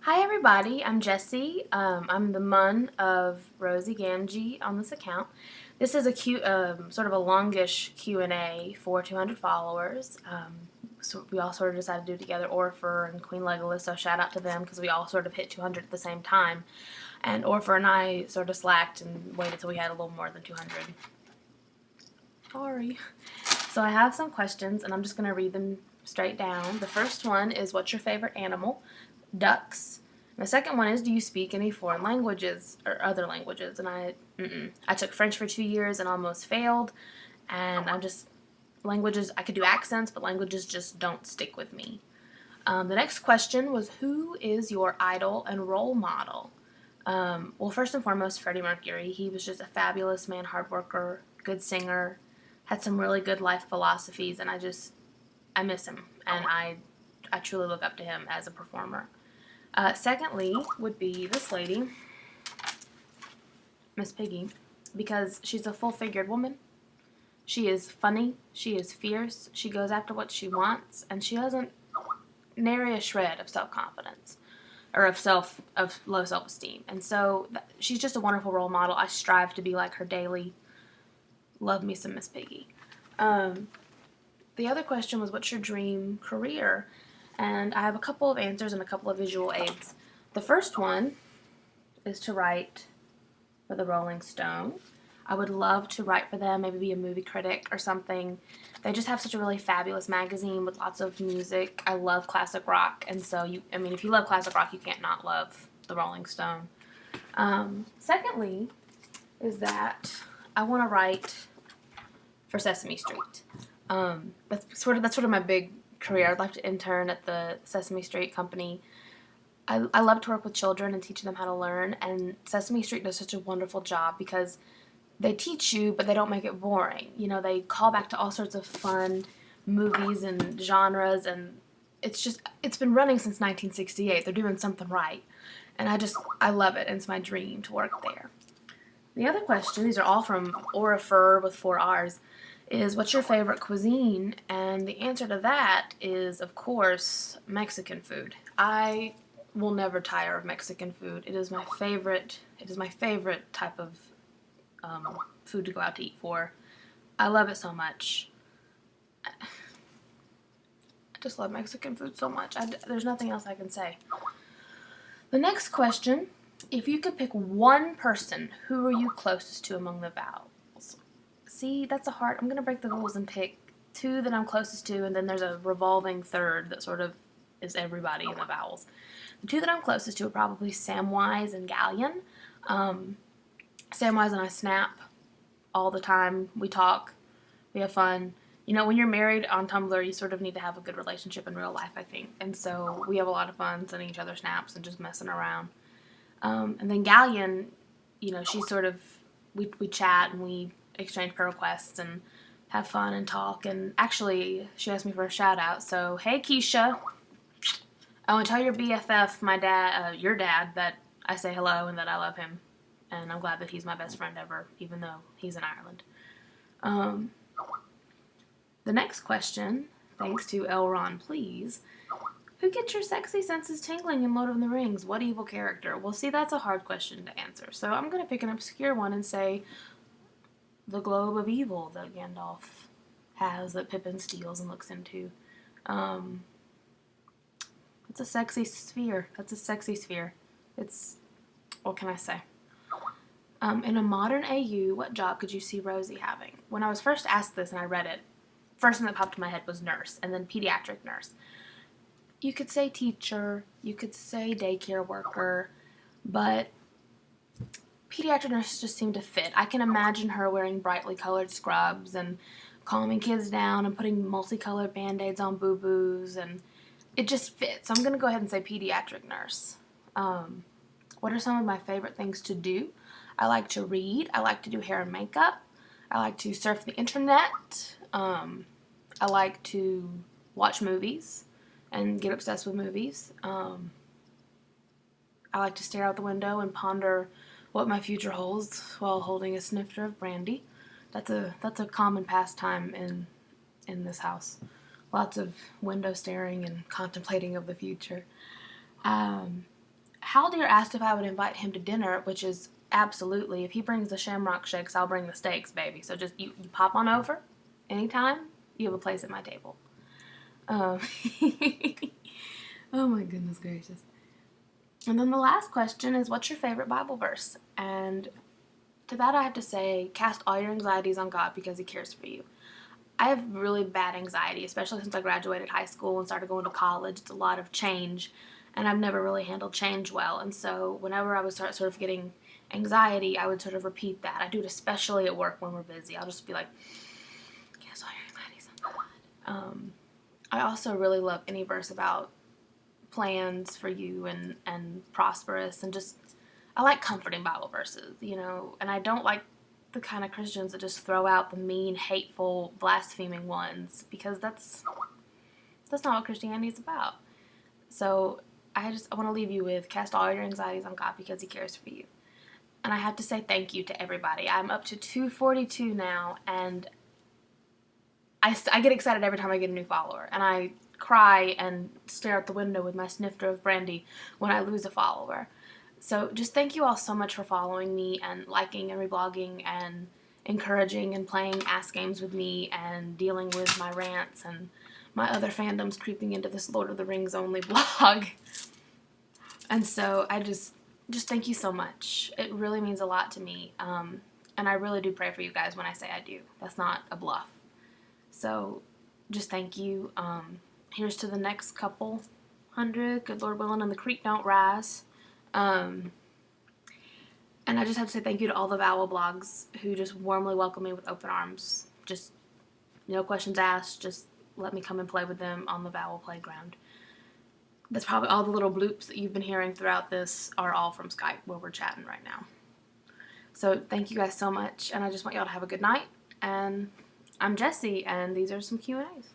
Hi everybody, I'm Jessie. I'm the mun of Rosie Gamgee on this account. This is a cute, sort of a longish Q&A for 200 followers. So we all sort of decided to do it together, Orpher and Queen Legolas, so shout out to them because we all sort of hit 200 at the same time. And Orpher and I sort of slacked and waited till we had a little more than 200. Sorry. So I have some questions and I'm just going to read them straight down. The first one is, what's your favorite animal? Ducks. And the second one is, do you speak any foreign languages or other languages? And I took French for 2 years and almost failed. And languages, I could do accents, but languages just don't stick with me. The next question was, who is your idol and role model? Well, first and foremost, Freddie Mercury. He was just a fabulous man, hard worker, good singer, had some really good life philosophies, and I miss him, and I truly look up to him as a performer. Secondly would be this lady, Miss Piggy, because she's a full-figured woman. She is funny, she is fierce, she goes after what she wants, and she doesn't nary a shred of self-confidence or of low self-esteem. And so she's just a wonderful role model. I strive to be like her daily. Love me some Miss Piggy. The other question was, what's your dream career? And I have a couple of answers and a couple of visual aids. The first one is to write for the Rolling Stone. I would love to write for them, maybe be a movie critic or something. They just have such a really fabulous magazine with lots of music. I love classic rock, and so if you love classic rock, you can't not love the Rolling Stone. Secondly, is that I want to write for Sesame Street. That's sort of my big career. I'd like to intern at the Sesame Street company. I love to work with children and teach them how to learn, and Sesame Street does such a wonderful job because they teach you, but they don't make it boring. You know, they call back to all sorts of fun movies and genres, and it's been running since 1968. They're doing something right, and I love it, and it's my dream to work there. The other question, these are all from Orifur with 4 R's, is, what's your favorite cuisine? And the answer to that is, of course, Mexican food. I will never tire of Mexican food. It is my favorite type of food to go out to eat for. I love it so much. I just love Mexican food so much. There's nothing else I can say. The next question, if you could pick one person, who are you closest to among the vowels? See, that's a hard. I'm going to break the rules and pick 2 that I'm closest to, and then there's a revolving third that sort of is everybody in the vowels. The 2 that I'm closest to are probably Samwise and Galleon. Samwise and I snap all the time. We talk. We have fun. You know, when you're married on Tumblr, you sort of need to have a good relationship in real life, I think. And so we have a lot of fun sending each other snaps and just messing around. And then Galleon, you know, she's sort of, we chat and we exchange prayer requests and have fun and talk. And actually, she asked me for a shout out. So, hey, Keisha. I want to tell your BFF, your dad, that I say hello and that I love him. And I'm glad that he's my best friend ever, even though he's in Ireland. The next question, thanks to Elron, please. Who gets your sexy senses tingling in Lord of the Rings? What evil character? Well, see, that's a hard question to answer. So I'm going to pick an obscure one and say the globe of evil that Gandalf has that Pippin steals and looks into. It's a sexy sphere. That's a sexy sphere. What can I say? In a modern AU, what job could you see Rosie having? When I was first asked this and I read it, first thing that popped in my head was nurse, and then pediatric nurse. You could say teacher, you could say daycare worker, but pediatric nurse just seemed to fit. I can imagine her wearing brightly colored scrubs and calming kids down and putting multicolored band-aids on boo-boos, and it just fits. So I'm going to go ahead and say pediatric nurse. What are some of my favorite things to do? I like to read. I like to do hair and makeup. I like to surf the internet. I like to watch movies and get obsessed with movies. I like to stare out the window and ponder what my future holds while holding a snifter of brandy. That's a common pastime in this house. Lots of window staring and contemplating of the future. Haldir asked if I would invite him to dinner, which is absolutely. If he brings the shamrock shakes, I'll bring the steaks, baby. So just you pop on over anytime. You have a place at my table. Um, oh my goodness gracious. And then the last question is, what's your favorite Bible verse? And to that I have to say, cast all your anxieties on God because he cares for you. I have really bad anxiety, especially since I graduated high school and started going to college. It's a lot of change, and I've never really handled change well. And so whenever I would start sort of getting anxiety, I would sort of repeat that. I do it especially at work when we're busy. I'll just be like, cast all your anxieties on God. I also really love any verse about plans for you and prosperous, and just, I like comforting Bible verses, and I don't like the kind of Christians that just throw out the mean, hateful, blaspheming ones, because that's not what Christianity is about. So I want to leave you with, cast all your anxieties on God because he cares for you. And I have to say thank you to everybody. I'm up to 242 now, and I get excited every time I get a new follower, and I cry and stare out the window with my snifter of brandy when I lose a follower. So just thank you all so much for following me and liking and reblogging and encouraging and playing Ask Games with me and dealing with my rants and my other fandoms creeping into this Lord of the Rings only blog. And so I just thank you so much. It really means a lot to me. And I really do pray for you guys when I say I do. That's not a bluff. So just thank you. Here's to the next couple hundred, good Lord willing, and the creek don't rise. And I just have to say thank you to all the Vowel blogs who just warmly welcome me with open arms. Just no questions asked. Just let me come and play with them on the Vowel playground. That's probably all the little bloops that you've been hearing throughout this are all from Skype where we're chatting right now. So thank you guys so much, and I just want y'all to have a good night. And I'm Jessie, and these are some Q&As.